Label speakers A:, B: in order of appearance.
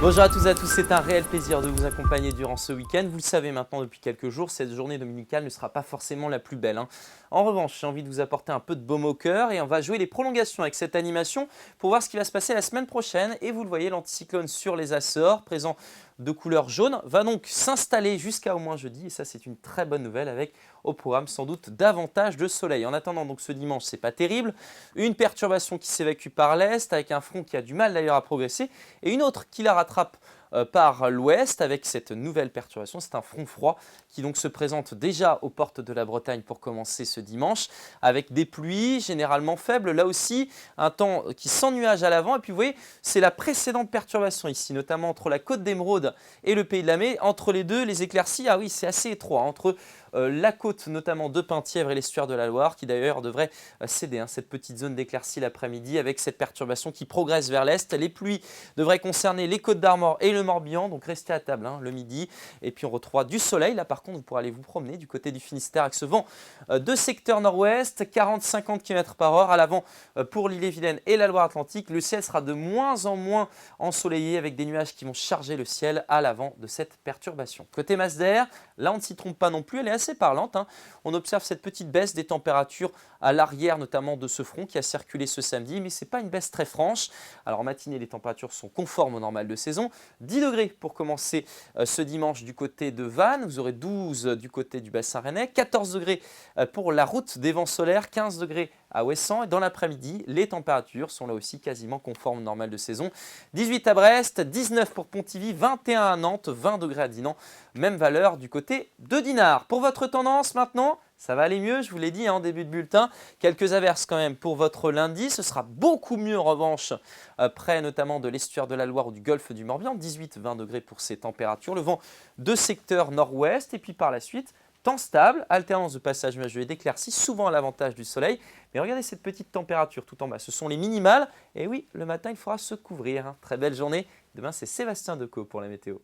A: Bonjour à tous et à tous, c'est un réel plaisir de vous accompagner durant ce week-end. Vous le savez maintenant depuis quelques jours, cette journée dominicale ne sera pas forcément la plus belle. En revanche, j'ai envie de vous apporter un peu de baume au cœur et on va jouer les prolongations avec cette animation pour voir ce qui va se passer la semaine prochaine. Et vous le voyez, l'anticyclone sur les Açores, présent de couleur jaune, va donc s'installer jusqu'à au moins jeudi. Et ça, c'est une très bonne nouvelle avec au programme sans doute davantage de soleil. En attendant, donc ce dimanche, c'est pas terrible. Une perturbation qui s'évacue par l'est avec un front qui a du mal d'ailleurs à progresser et une autre qui la rattrape par l'ouest avec cette nouvelle perturbation. C'est un front froid qui donc se présente déjà aux portes de la Bretagne pour commencer ce dimanche avec des pluies généralement faibles. Là aussi, un temps qui sans nuages à l'avant. Et puis vous voyez, c'est la précédente perturbation ici, notamment entre la côte d'Émeraude et le Pays de la Mai. Entre les deux, les éclaircies, ah oui, c'est assez étroit. Entre la côte notamment de Penthièvre et l'estuaire de la Loire qui d'ailleurs devrait céder cette petite zone d'éclaircie l'après-midi avec cette perturbation qui progresse vers l'est. Les pluies devraient concerner les côtes d'Armor et le Morbihan, donc restez à table le midi. Et puis on retrouvera du soleil. Là par contre, vous pourrez aller vous promener du côté du Finistère avec ce vent de secteur nord-ouest, 40-50 km/h à l'avant pour l'Ille-et-Vilaine et la Loire-Atlantique. Le ciel sera de moins en moins ensoleillé avec des nuages qui vont charger le ciel à l'avant de cette perturbation. Côté masse d'air, là on ne s'y trompe pas non plus, elle est assez parlante. On observe cette petite baisse des températures à l'arrière notamment de ce front qui a circulé ce samedi, mais ce n'est pas une baisse très franche. Alors en matinée, les températures sont conformes au normal de saison. 10 degrés pour commencer ce dimanche du côté de Vannes, vous aurez 12 du côté du bassin rennais, 14 degrés pour la route des vents solaires, 15 degrés à Ouessant. Et dans l'après-midi, les températures sont là aussi quasiment conformes au normal de saison. 18 à Brest, 19 pour Pontivy, 21 à Nantes, 20 degrés à Dinan. Même valeur du côté de Dinard. Pour votre tendance maintenant, ça va aller mieux, je vous l'ai dit en début de bulletin. Quelques averses quand même pour votre lundi. Ce sera beaucoup mieux en revanche, près notamment de l'estuaire de la Loire ou du golfe du Morbihan. 18-20 degrés pour ces températures. Le vent de secteur nord-ouest. Et puis par la suite, temps stable, alternance de passages nuageux et d'éclaircies, souvent à l'avantage du soleil. Mais regardez cette petite température tout en bas. Ce sont les minimales. Et oui, le matin, il faudra se couvrir. Très belle journée. Demain, c'est Sébastien Decaux pour la météo.